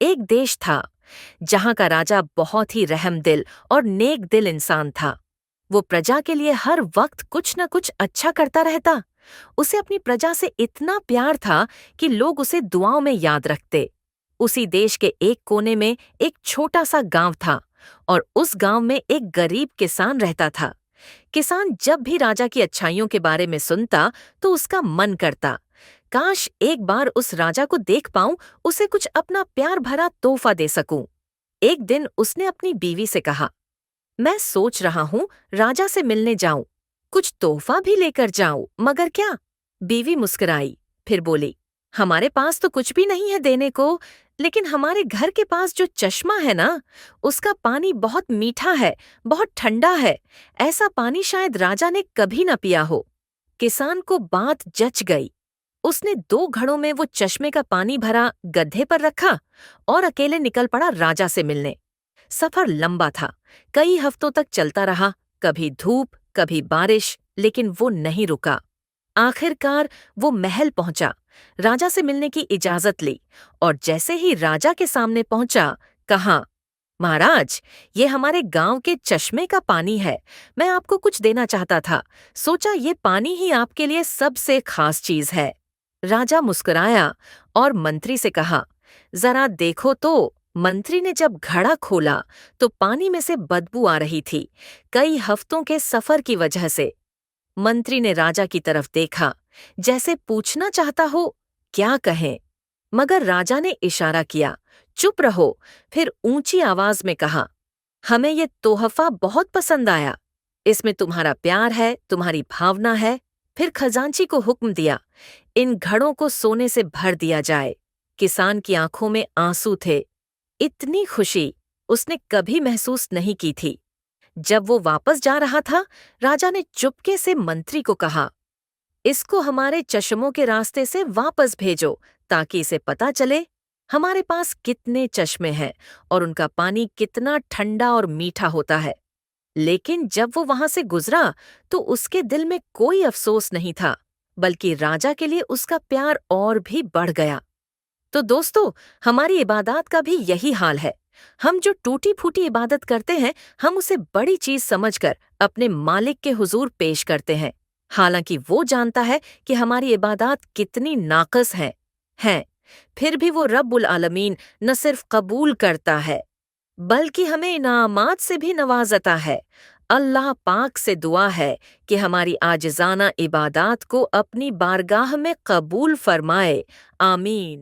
एक देश था जहां का राजा बहुत ही रहमदिल और नेक दिल इंसान था। वो प्रजा के लिए हर वक्त कुछ न कुछ अच्छा करता रहता। उसे अपनी प्रजा से इतना प्यार था कि लोग उसे दुआओं में याद रखते। उसी देश के एक कोने में एक छोटा सा गांव था और उस गांव में एक गरीब किसान रहता था। किसान जब भी राजा की अच्छाइयों के बारे में सुनता तो उसका मन करता, काश एक बार उस राजा को देख पाऊं, उसे कुछ अपना प्यार भरा तोहफा दे सकूं। एक दिन उसने अपनी बीवी से कहा, मैं सोच रहा हूँ राजा से मिलने जाऊं, कुछ तोहफा भी लेकर जाऊं, मगर क्या? बीवी मुस्कुराई, फिर बोली, हमारे पास तो कुछ भी नहीं है देने को, लेकिन हमारे घर के पास जो चश्मा है ना, उसका पानी बहुत मीठा है, बहुत ठंडा है। ऐसा पानी शायद राजा ने कभी न पिया हो। किसान को बात जच गई। उसने 2 घड़ों में वो चश्मे का पानी भरा, गड्ढे पर रखा और अकेले निकल पड़ा राजा से मिलने। सफर लंबा था, कई हफ्तों तक चलता रहा, कभी धूप, कभी बारिश, लेकिन वो नहीं रुका। आखिरकार वो महल पहुंचा, राजा से मिलने की इजाजत ली और जैसे ही राजा के सामने पहुंचा, कहा, महाराज, ये हमारे गांव के चश्मे का पानी है। मैं आपको कुछ देना चाहता था, सोचा ये पानी ही आपके लिए सबसे खास चीज है। राजा मुस्कुराया और मंत्री से कहा, जरा देखो तो। मंत्री ने जब घड़ा खोला तो पानी में से बदबू आ रही थी, कई हफ्तों के सफर की वजह से। मंत्री ने राजा की तरफ देखा, जैसे पूछना चाहता हो क्या कहें, मगर राजा ने इशारा किया, चुप रहो। फिर ऊंची आवाज में कहा, हमें ये तोहफा बहुत पसंद आया। इसमें तुम्हारा प्यार है, तुम्हारी भावना है। फिर खजांची को हुक्म दिया, इन घड़ों को सोने से भर दिया जाए। किसान की आंखों में आंसू थे। इतनी खुशी उसने कभी महसूस नहीं की थी। जब वो वापस जा रहा था, राजा ने चुपके से मंत्री को कहा, इसको हमारे चश्मों के रास्ते से वापस भेजो, ताकि इसे पता चले हमारे पास कितने चश्मे हैं और उनका पानी कितना ठंडा और मीठा होता है। लेकिन जब वो वहां से गुजरा तो उसके दिल में कोई अफसोस नहीं था, बल्कि राजा के लिए उसका प्यार और भी बढ़ गया। तो दोस्तों, हमारी इबादत का भी यही हाल है। हम जो टूटी फूटी इबादत करते हैं, हम उसे बड़ी चीज समझकर अपने मालिक के हुजूर पेश करते हैं, हालांकि वो जानता है कि हमारी इबादत कितनी नाक़िस हैं। फिर भी वो रब्बुल आलमीन न सिर्फ कबूल करता है, बल्कि हमें इनामात से भी नवाजता है। अल्लाह पाक से दुआ है कि हमारी आजिज़ाना इबादत को अपनी बारगाह में कबूल फरमाए। आमीन।